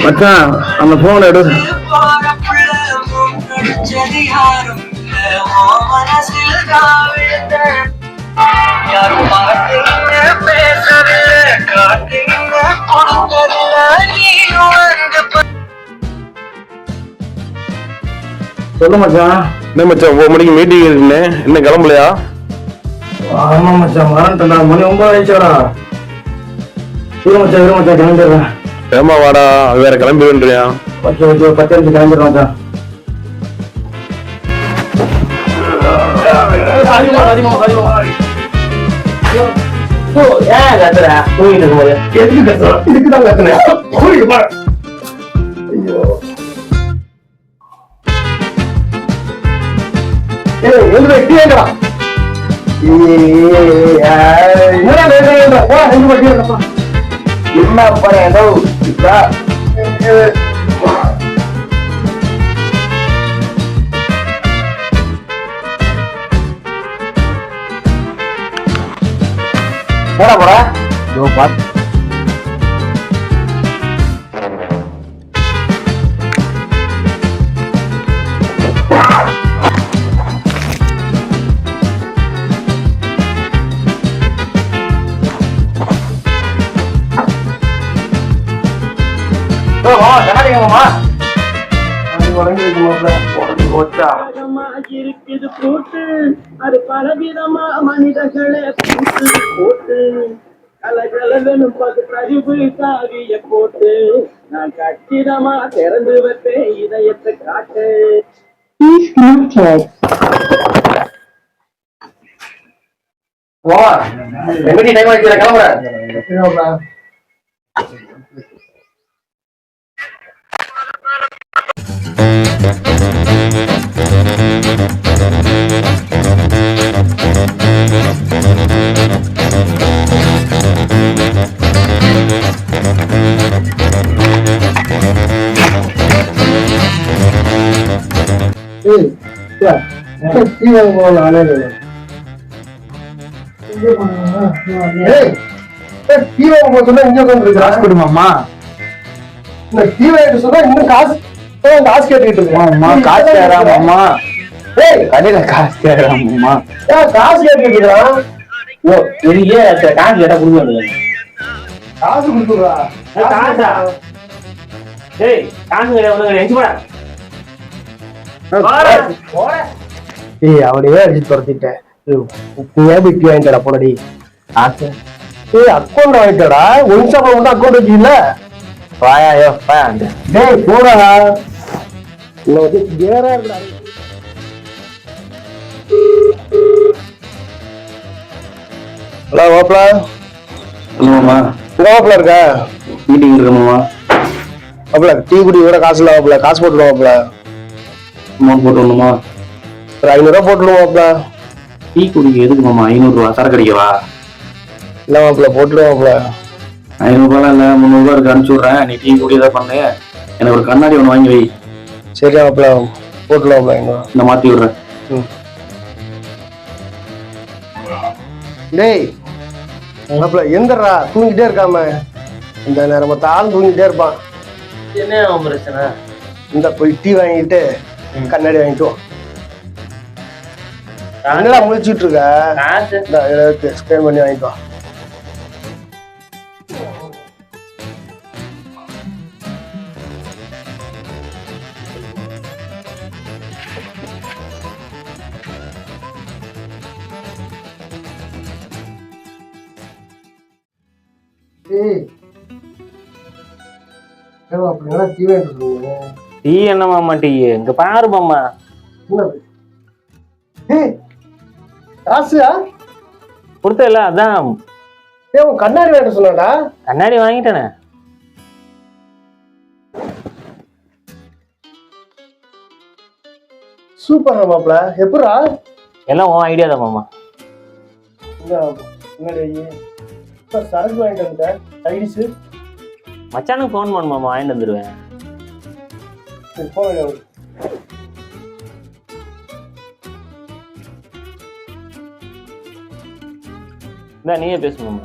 மச்சான் அந்த போன் எடு. சொல்லு மச்சான். என்ன மச்சான் 9 மணிக்கு மீட்டிங் இருக்குன்னு இன்னும் கிளம்பலையா? ஆமா மச்சான், மறந்துட்டா. மணி 9 ஆயிடுச்சாடா. இரு மச்சான் கிளம்பிடுறேன். ஏமா வாடா, வேற கிளம்பிடுன்றியா? ஓகே 10 நிமிஷம் கிளம்பிடுறேன் மச்சான். ஏன் கத்துற? தூங்கிட்டு இருக்கும்போது எதுக்கு கத்துறோம்? இதுக்குதான் கத்துனேன். ஐயோ என்ன பண்ண ஏதோ போடா போடா பாத்து இருக்குது போட்டு அது பலவிதமா மனிதர்களை போட்டு கலகலவெனும் பகுத்தறிவு காவிய போட்டு நான் கச்சிதமா திறந்து வைப்பேன் இதயத்தை காட்டு. கொடுமாமா. இன்னும் காசு கேட்டுக்கிட்டு இருக்கோம்மா. காசு கேட்கறாமா? கடையில காசு கேட்கறாமா? காசு கேட்டுக்கிட்டு இருக்கான். காசு கேட்டா கொடுக்க காசு கொடுத்துடுறா. காசா? காசு அவனையே அடிச்சு துரத்திட்டேன். விட்டு வாங்கிட்டா போனடி. அக்கௌண்ட் வாங்கிட்டடா. ஒன்ஸ் அக்கௌண்ட் அக்கௌண்ட் வச்சுக்கல. பாயாயோ பாயாங்க. டேய் போடா. இல்ல வந்து கேரா இருக்கடா. ஹலோ ஓப்லா. சொல்லுமாமா. ஓப்லா இருக்கா? மீட்டிங் இருக்கணுமா? அப்பல டீ குடி கூட காசு இல்ல ஓப்லா. காசு போட்டுடுவோம்ல. அமௌண்ட் போட்டு வரணுமா? ஒரு 500 ரூபா போட்டுடுவோம்ல. டீ குடிக்க எதுக்கு மாமா 500 ரூபா? சரக்கு அடிக்கவா? இல்ல மாப்பிள்ள போட்டுடுவோம்ல. 500 ரூபாய் இல்ல 300 ரூபாய் இருக்கு, அனுப்பிச்சு விடுறேன். நீ டீ குடி ஏதாவது பண்ணு. எனக்கு ஒரு கண்ணாடி ஒன்று வாங்கி வை. சரி மாப்பிள்ள போட்டுடுவோம்ல. இந்த மாத்தி விடுறேன். டேய் மாப்பிள்ள எந்தடா தூங்கிட்டே இருக்காம? இந்த நேரம் மொத்தம் தூங்கிட்டே இருப்பான். என்ன பிரச்சனை? இந்த போய் டீ வாங்கிட்டு கண்ணாடி வாங்கிட்டு என்னடா முழிச்சுட்டு இருக்க? ஸ்கேன் பண்ணி வாங்கிட்டு வா. டீ என்ன மாமா டீ? இங்க பாரு மாமா. காசுயா கொடுத்தல? அதான் கண்ணாடி வாங்கிட்டு சொன்னாடா. கண்ணாடி வாங்கிட்டேனே. சூப்பர் மாப்பிள. எப்படா? எல்லாம் உன் ஐடியா தான் மாமா. சரக்கு வாங்கிட்டு வந்துட்டேன். சைடிஸ் மச்சானுக்கு ஃபோன் பண்ணு மாமா, வாங்கிட்டு வந்துடுவேன். நீயே பேசு மாமா.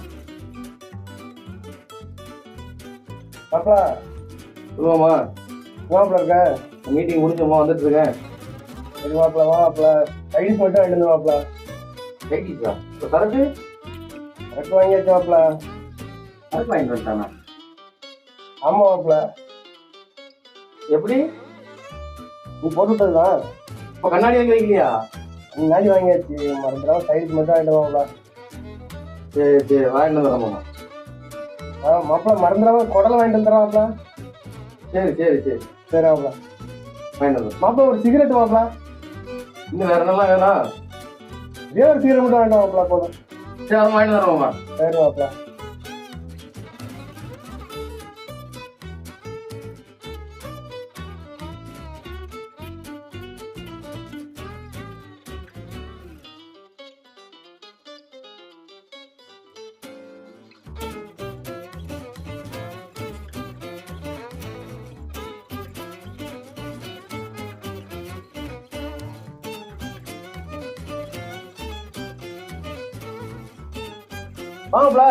மாப்பிள சொல்லுவாமா மாப்பிள இருக்க மீட்டிங் முடிஞ்சோமா வந்துட்டு இருக்கேன். சரி மாப்பிள மாப்பிள ஐடிஸ் மட்டும் வாங்கிட்டு வந்து மாப்பிள. ரைட்டிஸா இப்போ சரக்கு கரெக்ட் வாங்கியாச்சு மாப்பிள. சரக்கு வாங்கிட்டு வந்துட்டானா? ஆமா மாப்பிள. எப்படி நீ போட்டு விட்டதுதான். இப்போ கண்ணாடி வாங்கி வைக்கலையா? முன்னாடி வாங்கியாச்சு, மறந்துடாம சைடுக்கு மட்டும் வாங்கிட்டு வாங்கப்பா. சரி சரி வாங்கிட்டு வரமாமா. மாப்பிள மறந்துடாம குடலை வாங்கிட்டு வந்துடுறா மாப்பிள. சரி சரி சரி சரி மாப்பிள. வாங்கிட்டு வந்து மாப்பிள ஒரு சிகரெட் மாப்பிள. இன்னும் வேற என்னலாம் வேணும்? இதே ஒரு சிகரெட் மட்டும் வாங்கிட்டு மாப்பிள போதும். சரி அதை வாங்கிட்டு வரமாமா. சரி மாப்பிள. மாப்பிள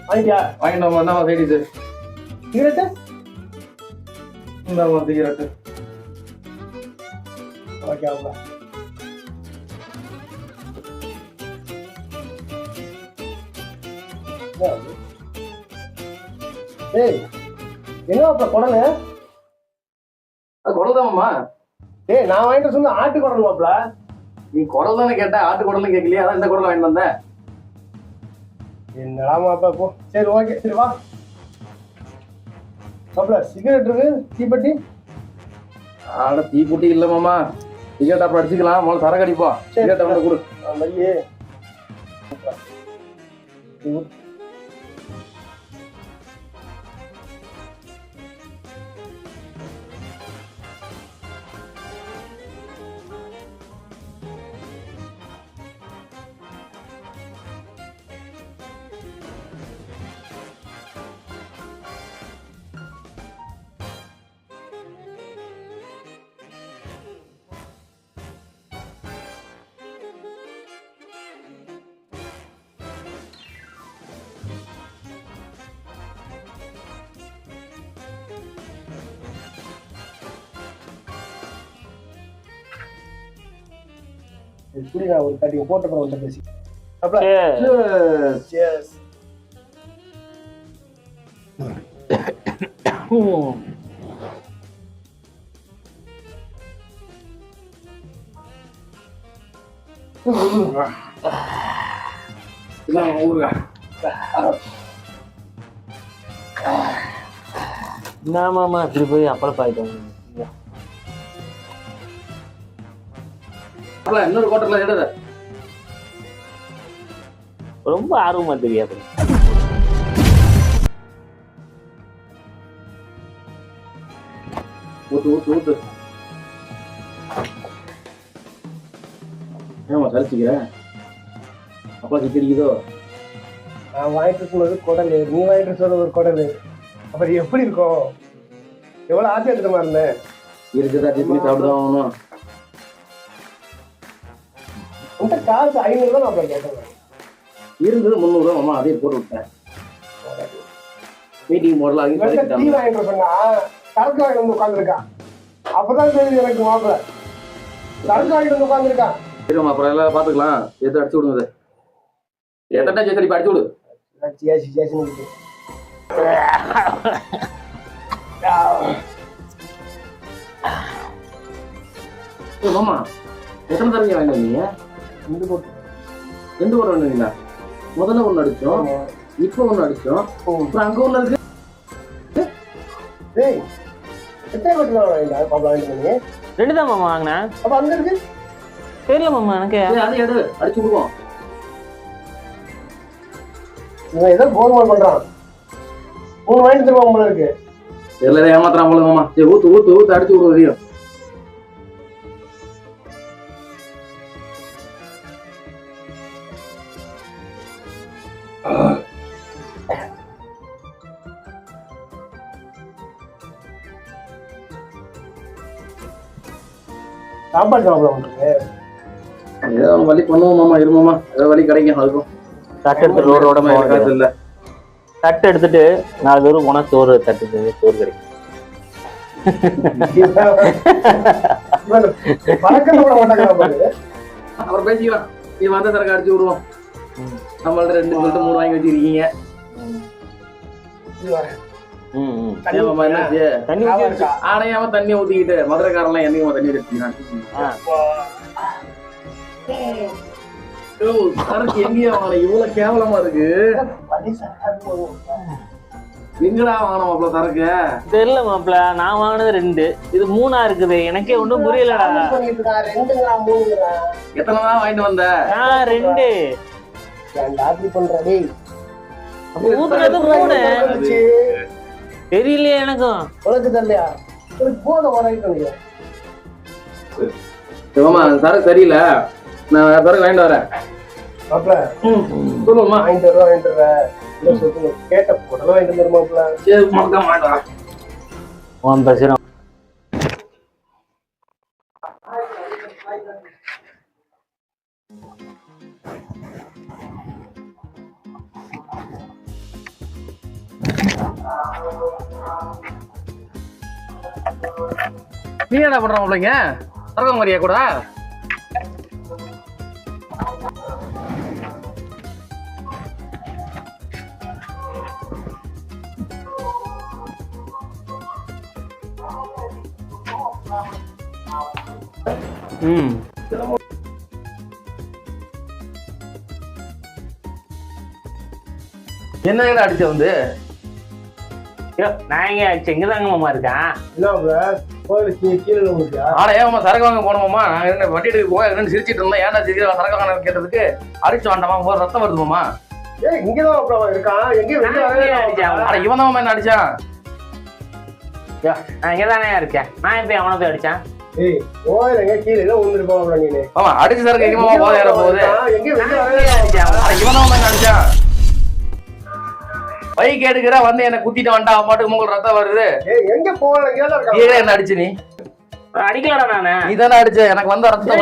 வாங்கிட்டியா வாங்கிட்டு வாமா. என்னமா ரைட்டிஸு? சிகரெட்டு? இந்தாமா சிகரெட்டு. ஓகே மாப்பிள. ஏய் என்ன மாப்பிள குடலு? அது குடல் தானம்மா. ஏய் நான் வாங்கிட்டு சொன்ன ஆட்டு குடல் மாப்பிள. நீ குடல் தானே கேட்ட, ஆட்டு குடலும் கேட்கலையா? அதான் இந்த குடல் வாங்கிட்டு வந்தேன். என்னடா மாப்பிள போ. சரி ஓகே சரி வா மாப்பிள. சிகரெட் இருக்கு, தீப்பெட்டி. ஆட தீக்குட்டி இல்லை மாமா. சிகரெட் அப்புறம் அடிச்சுக்கலாம், முதல்ல சரக்கு அடிப்போம். சிகரெட்டை வந்து கொடு. மையே எப்படி நான் ஒரு கட்டிங் போட்ட அப்புறம் வந்து பேசி மாப்பிள. Cheers. என்ன மாமா இப்படி போய் அப்பளம் பாயிட்டோம். இன்னொரு கோட்டர்ல எடுத. ரொம்ப ஆர்வமா தெரியாது. ஊத்து ஊத்து ஊத்து. ஏமா சரிச்சுக்கிற? அப்பா சிக்கிரிக்குதோ? நான் வாங்கிட்டு சொன்னது குடல், நீ வாங்கிட்டு சொன்னது ஒரு குடல். அப்புறம் எப்படி இருக்கும்? எவ்வளவு ஆசை எடுத்துமா இருந்தேன். இருக்குதா டிஃபன் சாப்பிட்டுதான் ஆகணும். உன்கிட்ட காசு 500 தான் நான் கேட்டேன். இருந்தது 300 மாமா, அதே போட்டு விட்டேன். மீட்டிங் போடலாம். டீ வாங்கிட்டு சொன்னா சரக்கு வாங்கிட்டு வந்து உட்காந்துருக்கான். அப்பதான் தெரியுது எனக்கு மாப்பிள சரக்கு வாங்கிட்டு வந்து உட்காந்துருக்கான். சரிம்மா, அப்புறம் எல்லாம் பாத்துக்கலாம். எடுத்து அடிச்சு விடுங்க. எத்தனை சேர்த்து அடிச்சு விடு. மாமா எத்தனை தரங்க வாங்கிட்டு வந்தீங்க? 2 கோட். 2 கோட் வாங்கினீங்களா? முதல்ல ஒண்ணு அடிச்சோம், இப்போ ஒண்ணு அடிச்சோம், அப்புறம் அங்க ஒண்ணு இருக்கு. டேய் எத்தனை கோட் வாங்கிட்டா பாப்பா வாங்கிட்டு வந்தீங்க? 2 தான் மாமா வாங்கினேன். அப்ப அங்க இருக்கு தெரியல மாமா எனக்கு. அதை எடு, அடிச்சு விடுவோம். இவன் ஏதோ கோல்மால் பண்றான். 3 வாங்கிட்டு தருவான் போல இருக்கு. எல்லாம் ஏமாத்துறான் போல மாமா. சரி ஊத்து ஊத்து ஊத்து அடிச்சு விடுவோம். சாப்பாடு சாப்பிட உங்களுக்கு ஏதோ வழி பண்ணுவோம் மாமா. இருமாமா, ஏதோ வழி கிடைக்கும். அதுக்கும் டாக்டர் ரோடோட காசு இல்லை. தட்டு எடுத்துட்டு 4 பேரும் போனா சோறு தட்டு சோறு கிடைக்கும். பழக்கம் கூட மாட்டாங்க. அப்புறம் பேசிக்கலாம். நீ வந்த சரக்கு அடிச்சு விடுவோம். நம்மள்ட்ட 2 சொல்லிட்டு 3 வாங்கி வச்சிருக்கீங்க. தண்ணி ஆனையாம தண்ணி ஊத்திக்கிட்டு மதுரைக்காரெல்லாம் என்னையும் தண்ணி எடுத்துக்கிறான். சரக்கு எங்கேயா வாங்கல? இவ்வளவு கேவலமா இருக்கு. எங்கடா வாங்கின மாப்பிள சரக்கு? தெரியல மாப்பிள, நான் வாங்கினது 2, இது 3ஆ இருக்குது. எனக்கே ஒன்றும் புரியலடா. எத்தனை தான் வாங்கிட்டு வந்த? நான் 2 ஊத்துறது 3 தெரியலையே எனக்கும். உனக்கு தெரியலையா? போதும் வரைக்கும் சரக்கு சரியில்லை, நான் வேற சரக்கு வாங்கிட்டு வரேன். சொல்லுமா? வாங்கிட்டு வரேன். கேட்ட போட்டதான் வாங்கிட்டு வந்துருமாப்ல. சரி மட்டும் வாங்கிட்டு வரேன். உன் பேசுறோம். நீ என்ன பண்ற மாப்பிளைங்க? சரக்கு மாதிரியா கூட? என்ன அடிச்ச வந்து? நான் எங்க அடிச்சேன்? இங்கதாங்க மாமா இருக்கேன். ஆனா ஏன் சரக்கு வாங்க போனோமா? நாங்க வண்டி எடுக்க போக ரெண்டு சிரிச்சிட்டு இருந்தோம். ஏன்டா சிரிக்கிற சரக்கு வாங்க கேட்டதுக்கு அடிச்சு வாண்டாமா போது ரத்தம் வருதுமாமா. இங்கதான் இருக்கான். இவன் தான் என்ன அடிச்சான்? நான் இங்கதானே இருக்கேன். நான் இப்ப அவனை போய் அடிச்சேன். அடிச்சு சரக்கு எங்கேயுமா போத ஏற போகுது? இவன் தான் என்ன அடிச்சான்? பைக் எடுக்கிற வந்து என்ன குத்திட்டு வந்துட்டா பாட்டுக்கு உங்களுக்கு ரத்தம் வருது. எங்க போகல? என்ன அடிச்சு? நீ அடிக்கலடா. நானு நீ தானே அடிச்ச. எனக்கு வந்த ரத்தம்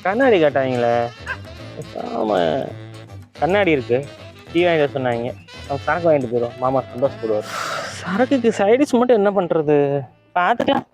கண்ணாடி காட்டாங்களே. ஆமா, கண்ணாடி இருக்கு. டீ வாங்கிட்டு சொன்னாங்க. அவங்க சரக்கு வாங்கிட்டு போயிடும். மாமா சந்தோஷப்படுவார். சரக்குக்கு சைடிஷ் மட்டும் என்ன பண்றது பார்த்துக்கலாம்.